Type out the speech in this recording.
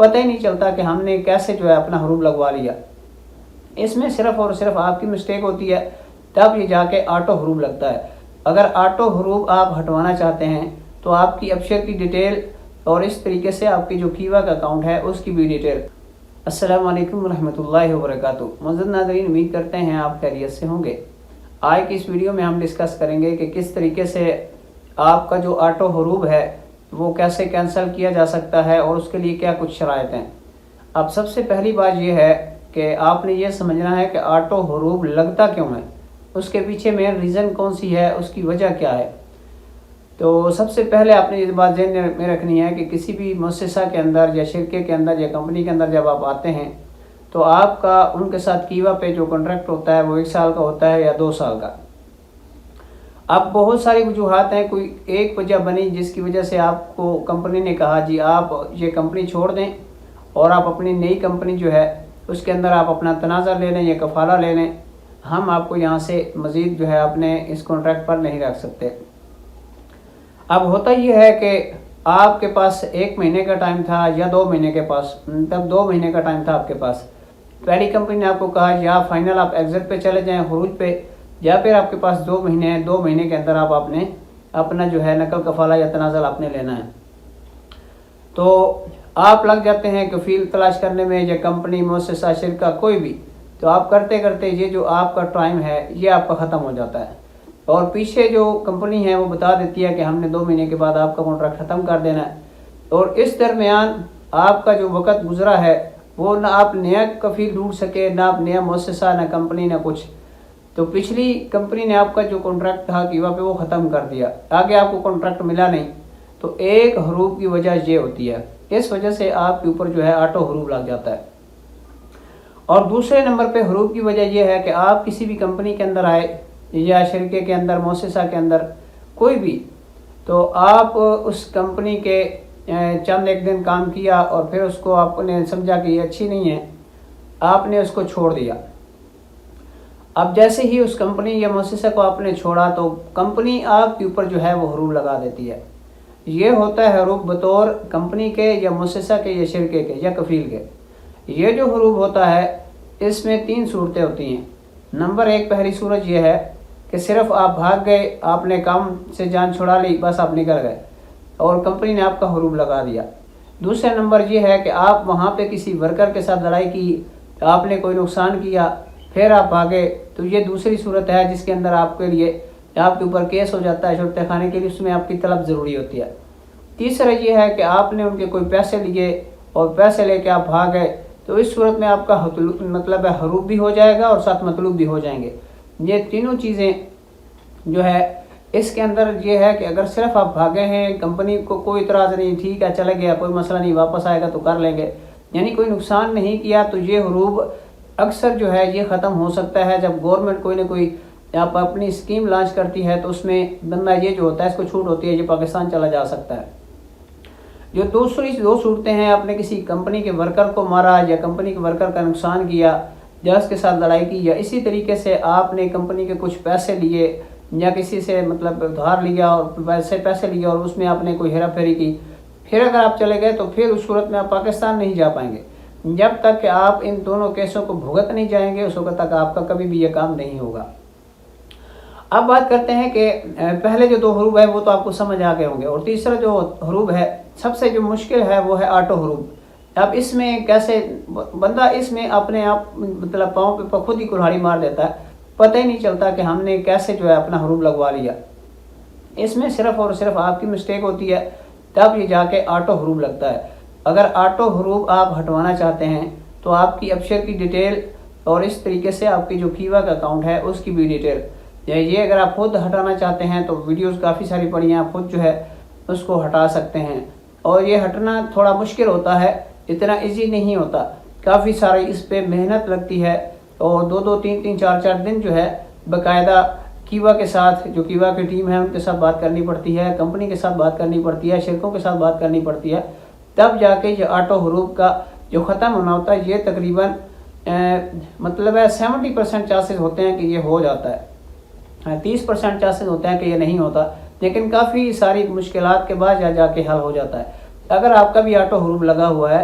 پتہ ہی نہیں چلتا کہ ہم نے کیسے جو ہے اپنا حروف لگوا لیا۔ اس میں صرف اور صرف آپ کی مسٹیک ہوتی ہے، تب یہ جا کے آٹو حروف لگتا ہے۔ اگر آٹو حروف آپ ہٹوانا چاہتے ہیں تو آپ کی ابشر کی ڈیٹیل اور اس طریقے سے آپ کی جو کیوا کا اکاؤنٹ ہے اس کی بھی ڈیٹیل۔ السلام علیکم ورحمۃ اللہ وبرکاتہ۔ معزز ناظرین، امید کرتے ہیں آپ خیریت سے ہوں گے۔ آج کی اس ویڈیو میں ہم ڈسکس کریں گے کہ کس طریقے سے آپ کا جو آٹو حروف ہے وہ کیسے کینسل کیا جا سکتا ہے اور اس کے لیے کیا کچھ شرائط ہیں۔ اب سب سے پہلی بات یہ ہے کہ آپ نے یہ سمجھنا ہے کہ آٹو حروف لگتا کیوں ہے، اس کے پیچھے مین ریزن کون سی ہے، اس کی وجہ کیا ہے۔ تو سب سے پہلے آپ نے یہ بات ذہن میں رکھنی ہے کہ کسی بھی مؤسسہ کے اندر یا شرکے کے اندر یا کمپنی کے اندر جب آپ آتے ہیں تو آپ کا ان کے ساتھ کیوا پہ جو کنٹریکٹ ہوتا ہے وہ 1 سال کا ہوتا ہے یا 2 سال کا۔ اب بہت ساری وجوہات ہیں، کوئی ایک وجہ بنی جس کی وجہ سے آپ کو کمپنی نے کہا جی آپ یہ کمپنی چھوڑ دیں اور آپ اپنی نئی کمپنی جو ہے اس کے اندر آپ اپنا تنازع لے لیں یا کفالہ لے لیں، ہم آپ کو یہاں سے مزید جو ہے اپنے اس کانٹریکٹ پر نہیں رکھ سکتے۔ اب ہوتا یہ ہے کہ آپ کے پاس 1 مہینے کا ٹائم تھا یا 2 مہینے کے پاس، تب 2 مہینے کا ٹائم تھا آپ کے پاس۔ پہلی کمپنی نے آپ کو کہا یا فائنل آپ ایگزٹ پہ چلے جائیں، خروج پہ، یا پھر آپ کے پاس 2 مہینے ہیں، 2 مہینے کے اندر آپ نے اپنا جو ہے نقل کفالہ یا تنازل آپ نے لینا ہے۔ تو آپ لگ جاتے ہیں کفیل تلاش کرنے میں، یا کمپنی مؤسسہ شرکہ کوئی بھی، تو آپ کرتے کرتے یہ جو آپ کا ٹائم ہے یہ آپ کا ختم ہو جاتا ہے، اور پیچھے جو کمپنی ہے وہ بتا دیتی ہے کہ ہم نے 2 مہینے کے بعد آپ کا کانٹریکٹ ختم کر دینا ہے، اور اس درمیان آپ کا جو وقت گزرا ہے وہ نہ آپ نیا کفیل ڈھونڈ سکے، نہ آپ نیا مؤسسہ، نہ کمپنی، نہ کچھ۔ تو پچھلی کمپنی نے آپ کا جو کانٹریکٹ تھا کیوا پہ وہ ختم کر دیا، آگے آپ کو کانٹریکٹ ملا نہیں۔ تو ایک حروف کی وجہ یہ ہوتی ہے، اس وجہ سے آپ کے اوپر جو ہے آٹو حروف لگ جاتا ہے۔ اور دوسرے نمبر پہ حروف کی وجہ یہ ہے کہ آپ کسی بھی کمپنی کے اندر آئے یا شرکے کے اندر، مؤسسہ کے اندر کوئی بھی، تو آپ اس کمپنی کے چند ایک دن کام کیا اور پھر اس کو آپ نے سمجھا کہ یہ اچھی نہیں ہے، آپ نے اس کو چھوڑ دیا۔ اب جیسے ہی اس کمپنی یا مؤسسہ کو آپ نے چھوڑا تو کمپنی آپ کے اوپر جو ہے وہ حروف لگا دیتی ہے۔ یہ ہوتا ہے حروف بطور کمپنی کے یا مؤسسہ کے یا شرکے کے یا کفیل کے۔ یہ جو حروف ہوتا ہے اس میں 3 صورتیں ہوتی ہیں۔ نمبر 1، پہلی صورت یہ ہے کہ صرف آپ بھاگ گئے، آپ نے کام سے جان چھڑا لی، بس آپ نکل گئے اور کمپنی نے آپ کا حروف لگا دیا۔ دوسرا نمبر یہ ہے کہ آپ وہاں پہ کسی ورکر کے ساتھ لڑائی کی، آپ نے کوئی نقصان کیا، پھر آپ بھاگے، تو یہ دوسری صورت ہے جس کے اندر آپ کے لیے آپ کے اوپر کیس ہو جاتا ہے شرطِ خانے کے لیے، اس میں آپ کی طلب ضروری ہوتی ہے۔ تیسرا یہ ہے کہ آپ نے ان کے کوئی پیسے لیے اور پیسے لے کے آپ بھاگ گئے، تو اس صورت میں آپ کا مطلب ہے حروف بھی ہو جائے گا اور ساتھ مطلوب بھی ہو جائیں گے۔ یہ تینوں چیزیں جو ہے اس کے اندر یہ ہے کہ اگر صرف آپ بھاگے ہیں، کمپنی کو کوئی اعتراض نہیں، ٹھیک ہے چلے گیا، کوئی مسئلہ نہیں، واپس آئے گا تو کر لیں گے، یعنی کوئی نقصان نہیں کیا، تو یہ حروف اکثر جو ہے یہ ختم ہو سکتا ہے جب گورنمنٹ کوئی نہ کوئی آپ اپنی اسکیم لانچ کرتی ہے، تو اس میں بندہ یہ جو ہوتا ہے اس کو چھوٹ ہوتی ہے، یہ پاکستان چلا جا سکتا ہے۔ جو دوسری 2 صورتیں ہیں، آپ نے کسی کمپنی کے ورکر کو مارا یا کمپنی کے ورکر کا نقصان کیا یا اس کے ساتھ لڑائی کی، یا اسی طریقے سے آپ نے کمپنی کے کچھ پیسے لیے یا کسی سے مطلب ادھار لیا اور پیسے لیے اور اس میں آپ نے کوئی ہیرا پھیری کی، پھر اگر آپ چلے گئے تو پھر اس صورت میں آپ پاکستان نہیں جا پائیں گے۔ جب تک کہ آپ ان دونوں کیسوں کو بھگت نہیں جائیں گے اس وقت تک آپ کا کبھی بھی یہ کام نہیں ہوگا۔ اب بات کرتے ہیں کہ پہلے جو 2 حروف ہے وہ تو آپ کو سمجھ آ گئے ہوں گے، اور تیسرا جو حروف ہے سب سے جو مشکل ہے وہ ہے آٹو حروف۔ اب اس میں کیسے بندہ اس میں اپنے آپ مطلب پاؤں پہ خود ہی کلہاڑی مار لیتا ہے، پتہ ہی نہیں چلتا کہ ہم نے کیسے جو ہے اپنا حروف لگوا لیا۔ اس میں صرف اور صرف آپ کی مسٹیک ہوتی ہے، تب یہ جا کے آٹو حروف لگتا ہے۔ اگر آٹو حروف آپ ہٹوانا چاہتے ہیں تو آپ کی ابشر کی ڈیٹیل اور اس طریقے سے آپ کی جو کیوا کا اکاؤنٹ ہے اس کی بھی ڈیٹیل، یہ اگر آپ خود ہٹانا چاہتے ہیں تو ویڈیوز کافی ساری پڑی ہیں، آپ خود جو ہے اس کو ہٹا سکتے ہیں۔ اور یہ ہٹنا تھوڑا مشکل ہوتا ہے، اتنا ایزی نہیں ہوتا، کافی ساری اس پہ محنت لگتی ہے، اور 2 3 4 دن جو ہے باقاعدہ کیوا کے ساتھ، جو کیوا کی ٹیم ہے ان کے ساتھ بات کرنی پڑتی ہے، کمپنی کے ساتھ بات کرنی پڑتی ہے، شرکوں کے ساتھ بات کرنی پڑتی ہے، تب جا کے یہ آٹو حروف کا جو ختم ہونا ہوتا ہے یہ تقریباً مطلب ہے 70% چانسز ہوتے ہیں کہ یہ ہو جاتا ہے، 30% چانسز ہوتے ہیں کہ یہ نہیں ہوتا، لیکن کافی ساری مشکلات کے بعد جا کے حل ہو جاتا ہے۔ اگر آپ کا بھی آٹو حروف لگا ہوا ہے